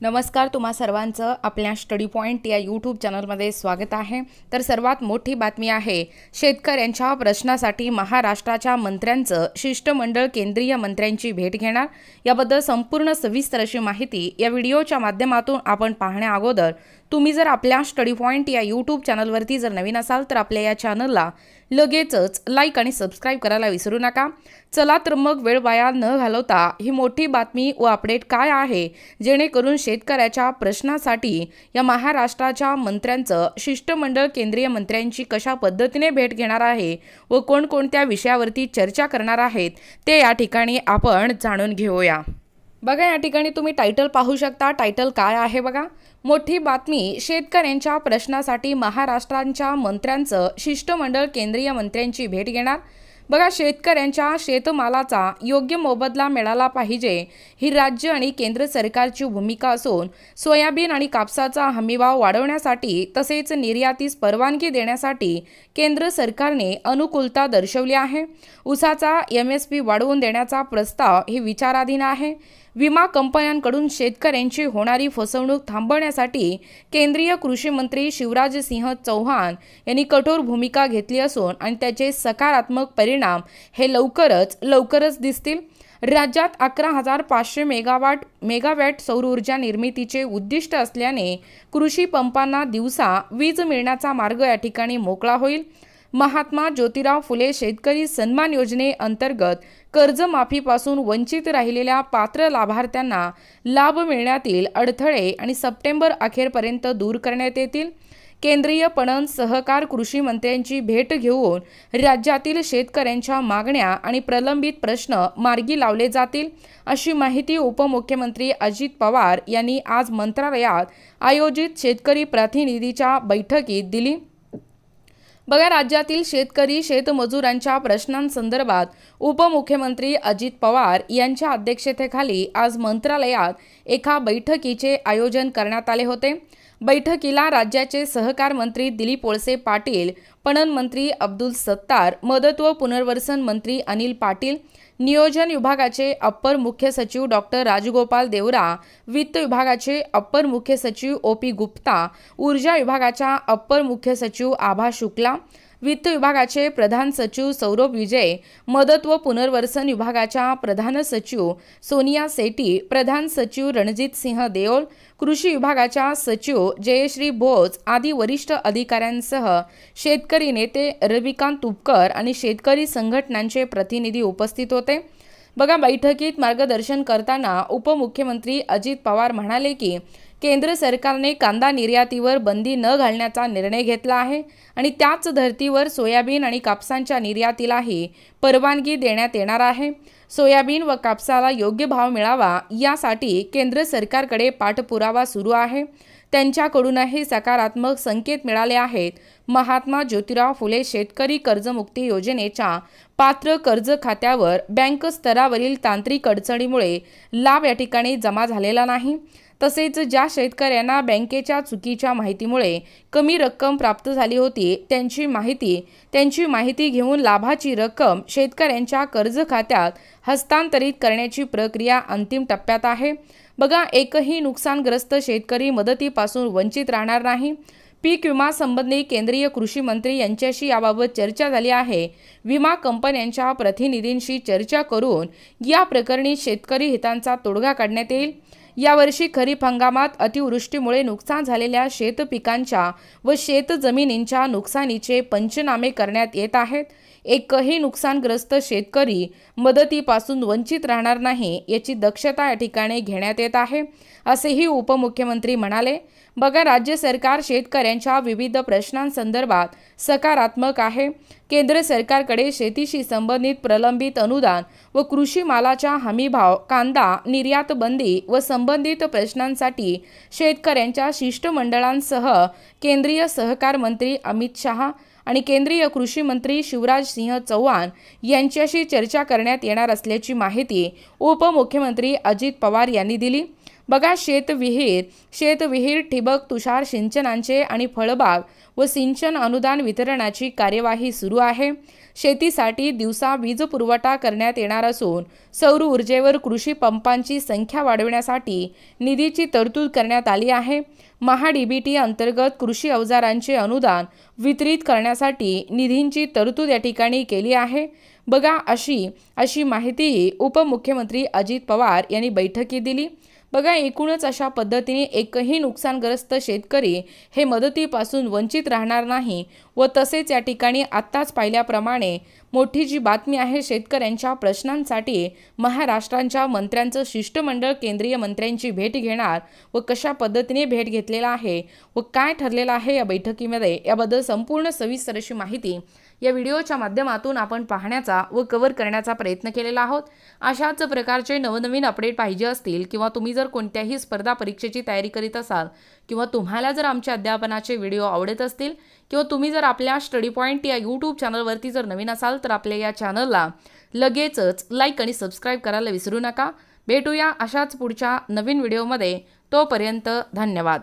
नमस्कार, तुम्हा सर्वांचं आपल्या स्टडी पॉइंट या यूट्यूब चॅनलमध्ये स्वागत आहे। तर सर्वात मोठी बातमी आहे, शेतकऱ्यांच्या प्रश्नासाठी महाराष्ट्राच्या मंत्र्यांचं शिष्टमंडळ केंद्रीय मंत्र्यांची भेट घेणार। याबद्दल संपूर्ण सविस्तर अशी माहिती या व्हिडिओच्या माध्यमातून आपण पाहण्या अगोदर तुम्ही जर आपल्या स्टडी पॉइंट या यूट्यूब चॅनलवरती जर नवीन असाल तर आपल्या या चॅनलला लगेचच लाईक आणि सबस्क्राइब करायला विसरू नका। चला तर मग वेळ वाया न घालवता ही मोठी बातमी व अपडेट काय आहे, जेणेकरून शेतकऱ्याच्या प्रश्नासाठी या महाराष्ट्राच्या मंत्र्यांचं शिष्टमंडळ केंद्रीय मंत्र्यांची कशा पद्धतीने भेट घेणार आहे व कोणकोणत्या विषयावरती चर्चा करणार आहेत ते या ठिकाणी आपण जाणून घेऊया। बघा, या ठिकाणी तुम्ही टायटल पाहू शकता। टायटल काय आहे बघा, मोठी बातमी, शेतकऱ्यांच्या प्रश्नासाठी महाराष्ट्राच्या मंत्र्यांचं शिष्टमंडळ केंद्रीय मंत्र्यांची भेट घेणार। बघा, शेतकऱ्यांच्या शेतमालाचा योग्य मोबदला मिळाला पाहिजे ही राज्य आणि केंद्र सरकारची भूमिका असून सोयाबीन आणि कापसाचा हमीभाव वाढवण्यासाठी तसेच निर्यातीस परवानगी देण्यासाठी केंद्र सरकारने अनुकूलता दर्शवली आहे। ऊसाचा MSP वाढवून देण्याचा प्रस्ताव ही विचाराधीन आहे। विमा कंपन्यांकडून शेतकऱ्यांची होणारी फसवणूक थांबवण्यासाठी केंद्रीय कृषी मंत्री शिवराज सिंह चौहान यांनी कठोर भूमिका घेतली असून आणि त्याचे सकारात्मक परिणाम हे लवकरच दिसतील। राज्यात 11,500 मेगावॅट सौर ऊर्जा निर्मितीचे उद्दिष्ट असल्याने कृषी पंपांना दिवसा वीज मिळण्याचा मार्ग या ठिकाणी मोकळा होईल। महात्मा ज्योतिराव फुले शेतकरी सन्मान योजनेअंतर्गत कर्जमाफीपासून वंचित राहिलेल्या पात्र लाभार्थ्यांना लाभ मिळण्यातील अडथळे आणि सप्टेंबर अखेरपर्यंत दूर करण्यात येतील। केंद्रीय पणन सहकार कृषी मंत्र्यांची भेट घेऊन राज्यातील शेतकऱ्यांच्या मागण्या आणि प्रलंबित प्रश्न मार्गी लावले जातील, अशी माहिती उपमुख्यमंत्री अजित पवार यांनी आज मंत्रालयात आयोजित शेतकरी प्रतिनिधीच्या बैठकीत दिली। बघा, राज्यातील शेतकरी शेतमजुरांच्या प्रश्नांसंदर्भात उपमुख्यमंत्री अजित पवार यांच्या अध्यक्षतेखाली आज मंत्रालयात एका बैठकीचे आयोजन करण्यात आले होते। बैठकीला राज्याचे सहकार मंत्री दिलीप वळसे पाटील, पणन मंत्री अब्दुल सत्तार, मदत व पुनर्वसन मंत्री अनिल पाटील, नियोजन विभागाचे अप्पर मुख्य सचिव डॉक्टर राजगोपाल देवरा, वित्त विभागाचे अप्पर मुख्य सचिव OP गुप्ता, ऊर्जा विभागाच्या अप्पर मुख्य सचिव आभा शुक्ला, वित्त विभागाचे प्रधान सचिव सौरभ विजय, मदत व पुनर्वसन विभागाच्या प्रधान सचिव सोनिया सेठी, प्रधान सचिव रणजित सिंह देओल, कृषी विभागाच्या सचिव जयश्री भोज आदी वरिष्ठ अधिकाऱ्यांसह शेतकरी नेते रविकांत तुपकर आणि शेतकरी संघटनांचे प्रतिनिधी उपस्थित होते। बघा, बैठकीत मार्गदर्शन करताना उपमुख्यमंत्री अजित पवार म्हणाले की केंद्र सरकारने कांदा निर्यातीवर बंदी न घालण्याचा निर्णय घेतला आहे आणि त्याच धर्तीवर सोयाबीन आणि कापसांच्या निर्यातीलाही परवानगी देण्यात येणार आहे। सोयाबीन व कापसाला योग्य भाव मिळावा यासाठी केंद्र सरकारकडे पाठपुरावा सुरू आहे। त्यांच्याकडूनही सकारात्मक संकेत मिळाले आहेत। महात्मा ज्योतिराव फुले शेतकरी कर्जमुक्ती योजनेच्या पात्र कर्ज खात्यावर बँक स्तरावरील तांत्रिक अडचणीमुळे लाभ या ठिकाणी जमा झालेला नाही। तसेच ज्या शेतकऱ्यांना बँकेच्या चुकीच्या माहितीमुळे कमी रक्कम प्राप्त झाली होती त्यांची माहिती घेऊन लाभाची रक्कम शेतकऱ्यांच्या कर्ज खात्यात हस्तांतरित करण्याची प्रक्रिया अंतिम टप्प्यात आहे। बघा, एकही नुकसानग्रस्त शेतकरी मदतीपासून वंचित राहणार नाही। पीक विमा संबंधी केंद्रीय कृषी मंत्री यांच्याशी याबाबत चर्चा झाली आहे। विमा कंपन्यांच्या प्रतिनिधींशी चर्चा करून या प्रकरणी शेतकरी हितांचा तोडगा काढण्यात येईल। यावर्षी खरीप हंगामात अतिवृष्टीमुळे नुकसान झालेल्या शेतपिकांच्या व शेतजमिनींच्या नुकसानीचे पंचनामे करण्यात येत आहेत। एकही नुकसानग्रस्त शेतकरी मदतीपासून वंचित राहणार नाही याची दक्षता या ठिकाणी घेण्यात येत आहे, असेही उपमुख्यमंत्री म्हणाले। बघा, राज्य सरकार शेतकऱ्यांच्या विविध प्रश्नांसंदर्भात सकारात्मक आहे। केंद्र सरकारकडे शेतीशी संबंधित प्रलंबित अनुदान व कृषी मालाच्या हमीभाव, कांदा निर्यात बंदी व संबंधित प्रश्नांसाठी शेतकऱ्यांच्या शिष्टमंडळांसह केंद्रीय सहकार मंत्री अमित शहा आणि केंद्रीय कृषी मंत्री शिवराज सिंह चौहान यांच्याशी चर्चा करण्यात येणार असल्याची माहिती उपमुख्यमंत्री अजित पवार यांनी दिली। बघा, शेतविहीर, ठिबक, तुषार सिंचनांचे आणि फळबाग व सिंचन अनुदान वितरणाची कार्यवाही सुरू आहे. शेतीसाठी दिवसा वीज पुरवठा करण्यात येणार असून सौर ऊर्जेवर कृषी पंपांची संख्या वाढविण्यासाठी निधीची तरतूद करण्यात आली आहे. महाडीबीटी अंतर्गत कृषी अवजारांचे अनुदान वितरित करण्यासाठी निधींची तरतूद या ठिकाणी केली आहे. बघा, अशी माहिती उपमुख्यमंत्री अजित पवार यांनी बैठकीत दिली. बघा, एकूणच अशा पद्धतीने एकही नुकसानग्रस्त शेतकरी हे मदतीपासून वंचित राहणार नाही व तसेच या ठिकाणी आत्ताच पाहिल्याप्रमाणे मोठी जी बातमी आहे, शेतकऱ्यांच्या प्रश्नांसाठी महाराष्ट्राच्या मंत्र्यांचं शिष्टमंडळ केंद्रीय मंत्र्यांची भेट घेणार व कशा पद्धतीने भेट घेतलेला आहे व काय ठरलेलं आहे या बैठकीमध्ये, याबद्दल संपूर्ण सविस्तर अशी माहिती या व्हिडिओच्या माध्यमातून आपण पाहण्याचा व कव्हर करण्याचा प्रयत्न केलेला आहोत. अशाच प्रकारचे नवनवीन अपडेट पाहिजे असतील किंवा तुम्ही जर कोणत्याही स्पर्धा परीक्षेची तयारी करीत असाल किंवा तुम्हाला जर आमच्या अध्यापनाचे व्हिडिओ आवडत असतील किंवा तुम्ही जर आपल्या स्टडी पॉईंट या यूट्यूब चॅनलवरती जर नवीन असाल तर आपल्या या चॅनलला लगेचच लाईक आणि सबस्क्राईब करायला विसरू नका. भेटूया अशाच पुढच्या नवीन व्हिडिओमध्ये. तोपर्यंत धन्यवाद.